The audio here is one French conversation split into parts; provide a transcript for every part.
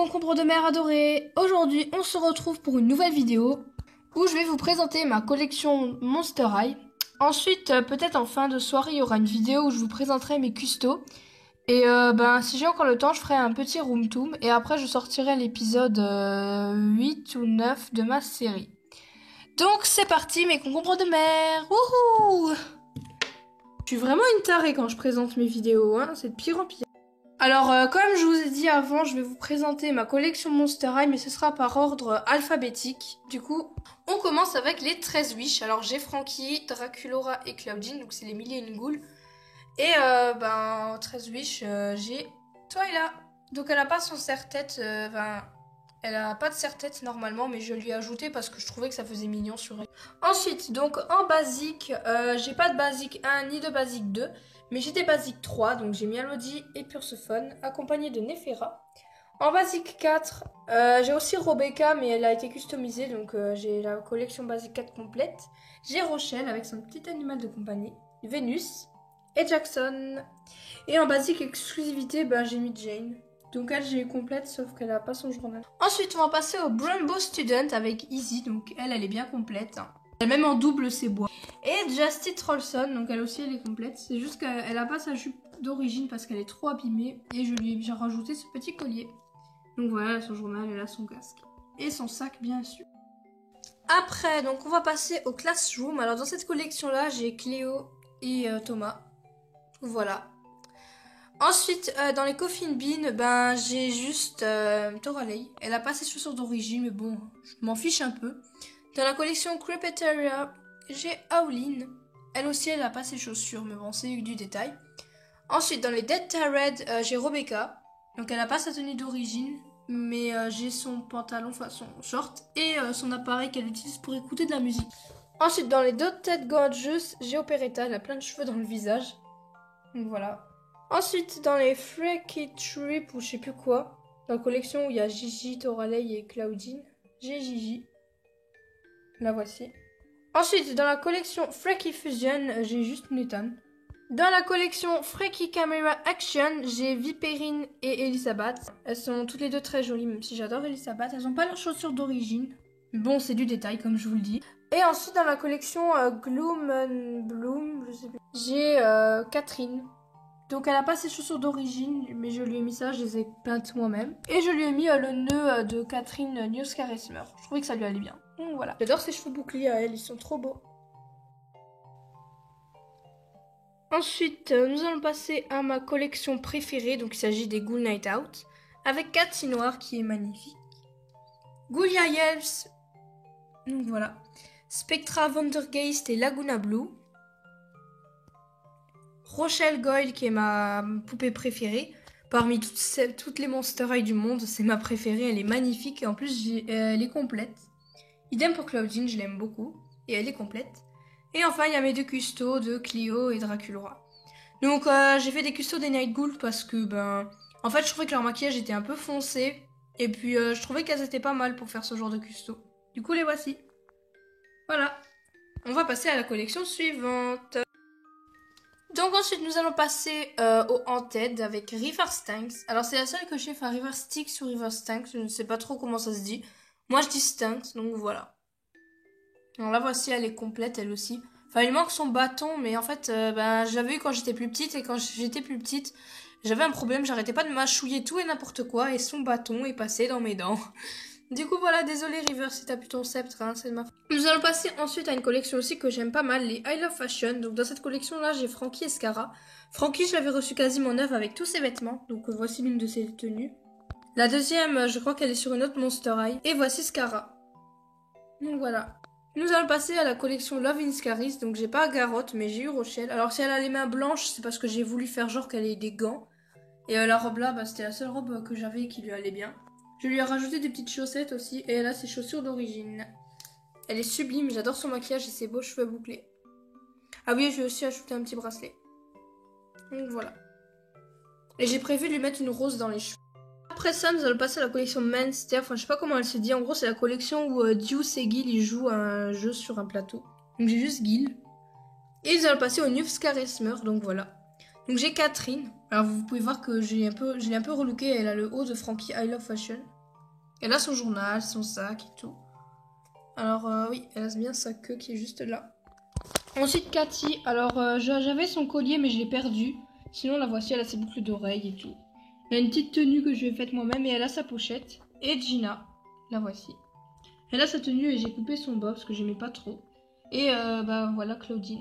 concombres de mer adorés. Aujourd'hui, on se retrouve pour une nouvelle vidéo où je vais vous présenter ma collection Monster High. Ensuite, peut-être en fin de soirée, il y aura une vidéo où je vous présenterai mes custos. Et si j'ai encore le temps, je ferai un petit room tour. Et après, je sortirai l'épisode 8 ou 9 de ma série. Donc, c'est parti, mes concombres de mer. Wouhou! Je suis vraiment une tarée quand je présente mes vidéos, hein. C'est de pire en pire. Alors, comme je vous ai dit avant, je vais vous présenter ma collection Monster High, mais ce sera par ordre alphabétique. Du coup, on commence avec les 13 Wish. Alors, j'ai Frankie, Draculaura et Claudine, donc c'est les milliers et une ghouls. Et 13 Wish, j'ai Twyla. Donc, elle a pas son serre-tête, elle a pas de serre-tête normalement, mais je lui ai ajouté parce que je trouvais que ça faisait mignon sur elle. Ensuite, donc en basique, j'ai pas de basique 1 ni de basique 2. Mais j'ai des basiques 3, donc j'ai Mialodie et Pursephone, accompagnée de Nefera. En basique 4, j'ai aussi Rebecca, mais elle a été customisée, donc j'ai la collection basique 4 complète. J'ai Rochelle avec son petit animal de compagnie, Vénus et Jackson. Et en basique exclusivité, j'ai mis Jane. Donc elle, j'ai complète, sauf qu'elle a pas son journal. Ensuite, on va passer au Brumbo Student avec Izzy, donc elle est bien complète. Elle même en double ses bois. Et Justy Trollson, donc elle aussi elle est complète. C'est juste qu'elle a pas sa jupe d'origine parce qu'elle est trop abîmée. Et je lui ai bien rajouté ce petit collier. Donc voilà, son journal, elle a son casque. Et son sac bien sûr. Après, donc on va passer au Classroom. Alors dans cette collection là, j'ai Cléo et Thomas. Voilà. Ensuite, dans les Coffin Bean, j'ai juste Toralei. Elle a pas ses chaussures d'origine, mais bon, je m'en fiche un peu. Dans la collection Crepeteria, j'ai Howlin. Elle aussi, elle a pas ses chaussures, mais bon, c'est du détail. Ensuite, dans les Dead Tarred, j'ai Rebecca. Donc, elle a pas sa tenue d'origine, mais j'ai son pantalon, enfin son short, et son appareil qu'elle utilise pour écouter de la musique. Ensuite, dans les Dotted Gorgeous, j'ai Operetta. Elle a plein de cheveux dans le visage. Donc, voilà. Ensuite, dans les Freaky Trip, ou je sais plus quoi, dans la collection où il y a Gigi, Toralei et Claudine, j'ai Gigi. La voici. Ensuite, dans la collection Freaky Fusion, j'ai juste Newton. Dans la collection Freaky Camera Action, j'ai Viperine et Elisabeth. Elles sont toutes les deux très jolies, même si j'adore Elisabeth. Elles n'ont pas leurs chaussures d'origine. Bon, c'est du détail, comme je vous le dis. Et ensuite, dans la collection Gloom and Bloom, je sais plus, j'ai Catherine. Donc, elle n'a pas ses chaussures d'origine, mais je lui ai mis ça, je les ai peintes moi-même. Et je lui ai mis le nœud de Catherine News Charismer. Je trouvais que ça lui allait bien. Donc voilà. J'adore ses cheveux bouclés à elle, ils sont trop beaux. Ensuite, nous allons passer à ma collection préférée. Donc, il s'agit des Ghoul Night Out. Avec Cathy Noir qui est magnifique. Ghoulia Yelps. Donc voilà. Spectra Wondergeist et Laguna Blue. Rochelle Goyle qui est ma poupée préférée. Parmi toutes les Monster High du monde, c'est ma préférée. Elle est magnifique et en plus, elle est complète. Idem pour Claudine, je l'aime beaucoup. Et elle est complète. Et enfin, il y a mes deux custos de Clio et Draculaura. Donc, j'ai fait des custos des Night Ghouls parce que, en fait, je trouvais que leur maquillage était un peu foncé. Et puis, je trouvais qu'elles étaient pas mal pour faire ce genre de custos. Du coup, les voici. Voilà. On va passer à la collection suivante. Donc ensuite, nous allons passer au Haunted avec River Stanks. Alors, c'est la seule que j'ai fait, River Styx ou River Stanks. Je ne sais pas trop comment ça se dit. Moi, je dis Stanks, donc voilà. Alors la voici, elle est complète, elle aussi. Enfin, il manque son bâton, mais en fait, j'avais eu quand j'étais plus petite. Et quand j'étais plus petite, j'avais un problème. J'arrêtais pas de mâchouiller tout et n'importe quoi. Et son bâton est passé dans mes dents. Du coup, voilà, désolé River si t'as plus ton sceptre, hein, c'est de ma faute. Nous allons passer ensuite à une collection aussi que j'aime pas mal, les I Love Fashion. Donc dans cette collection-là, j'ai Frankie et Scara. Frankie, je l'avais reçu quasiment neuve avec tous ses vêtements. Donc voici l'une de ses tenues. La deuxième, je crois qu'elle est sur une autre Monster High. Et voici Scara. Donc voilà. Nous allons passer à la collection Love in Scaris. Donc j'ai pas Garotte, mais j'ai eu Rochelle. Alors si elle a les mains blanches, c'est parce que j'ai voulu faire genre qu'elle ait des gants. Et la robe là, c'était la seule robe que j'avais et qui lui allait bien. Je lui ai rajouté des petites chaussettes aussi. Et elle a ses chaussures d'origine. Elle est sublime, j'adore son maquillage et ses beaux cheveux bouclés. Ah oui, j'ai aussi ajouté un petit bracelet. Donc voilà. Et j'ai prévu de lui mettre une rose dans les cheveux. Après ça, nous allons passer à la collection Manster. Enfin, je sais pas comment elle se dit. En gros, c'est la collection où Deuce et Gil ils jouent à un jeu sur un plateau. Donc j'ai juste Gil. Et nous allons passer au News Charismer. Donc voilà. Donc j'ai Catherine. Alors vous pouvez voir que je l'ai un peu relooké. Elle a le haut de Frankie I Love Fashion. Elle a son journal, son sac et tout. Alors oui, elle a bien sa queue qui est juste là. Ensuite Cathy, alors j'avais son collier mais je l'ai perdu. Sinon la voici, elle a ses boucles d'oreilles et tout. Elle a une petite tenue que je lui ai faite moi-même et elle a sa pochette. Et Gina, la voici. Elle a sa tenue et j'ai coupé son bas parce que j'aimais pas trop. Et bah voilà Claudine.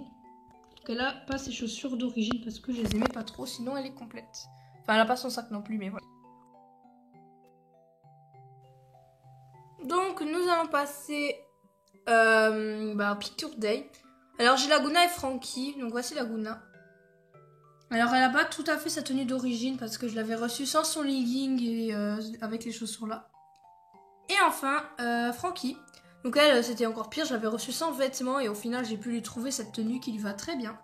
Donc elle a pas ses chaussures d'origine parce que je les aimais pas trop, sinon elle est complète. Enfin elle a pas son sac non plus mais voilà. Donc nous allons passer au Picture Day. Alors j'ai Laguna et Frankie, donc voici Laguna. Alors elle a pas tout à fait sa tenue d'origine parce que je l'avais reçue sans son legging et avec les chaussures là. Et enfin Frankie. Donc elle c'était encore pire, je l'avais reçue sans vêtements et au final j'ai pu lui trouver cette tenue qui lui va très bien.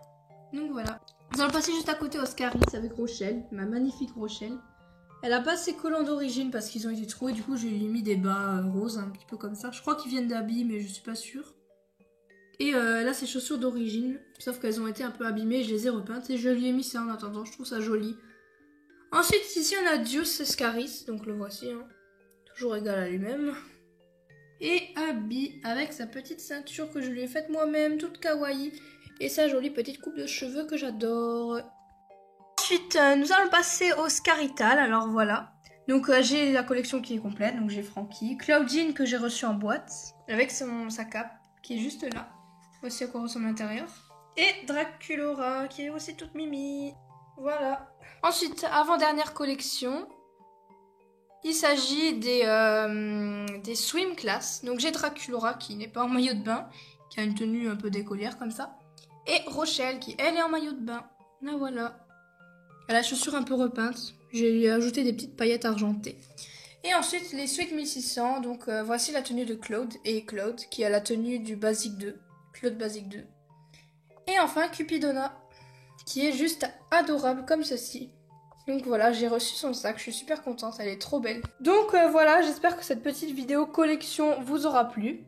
Donc voilà. Nous allons passer juste à côté Oscaris avec Rochelle, ma magnifique Rochelle. Elle a pas ses collants d'origine parce qu'ils ont été trouvés, du coup je lui ai mis des bas roses un petit peu comme ça. Je crois qu'ils viennent d'Abi mais je suis pas sûre. Et elle a ses chaussures d'origine, sauf qu'elles ont été un peu abîmées, je les ai repeintes et je lui ai mis ça en attendant, je trouve ça joli. Ensuite ici on a Deuce Scaris, donc le voici, hein. Toujours égal à lui-même. Et Abby avec sa petite ceinture que je lui ai faite moi-même, toute kawaii, et sa jolie petite coupe de cheveux que j'adore. Ensuite nous allons passer au Scarital, alors voilà. Donc j'ai la collection qui est complète, donc j'ai Frankie, Claudine que j'ai reçu en boîte, avec sa cape qui est juste là. Voici à quoi ressemble l'intérieur. Et Draculora, qui est aussi toute mimi. Voilà. Ensuite, avant-dernière collection, il s'agit des swim class. Donc j'ai Draculora, qui n'est pas en maillot de bain, qui a une tenue un peu d'écolière comme ça. Et Rochelle, qui elle est en maillot de bain. Là voilà. Elle a la chaussure un peu repeinte. J'ai ajouté des petites paillettes argentées. Et ensuite, les Sweet 1600. Donc voici la tenue de Claude et Claude, qui a la tenue du Basic 2. Claude Basic 2. Et enfin Cupidona, qui est juste adorable comme ceci. Donc voilà, j'ai reçu son sac, je suis super contente, elle est trop belle. Donc voilà, j'espère que cette petite vidéo collection vous aura plu.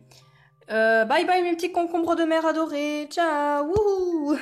Bye bye mes petits concombres de mer adorés, ciao, wouhou.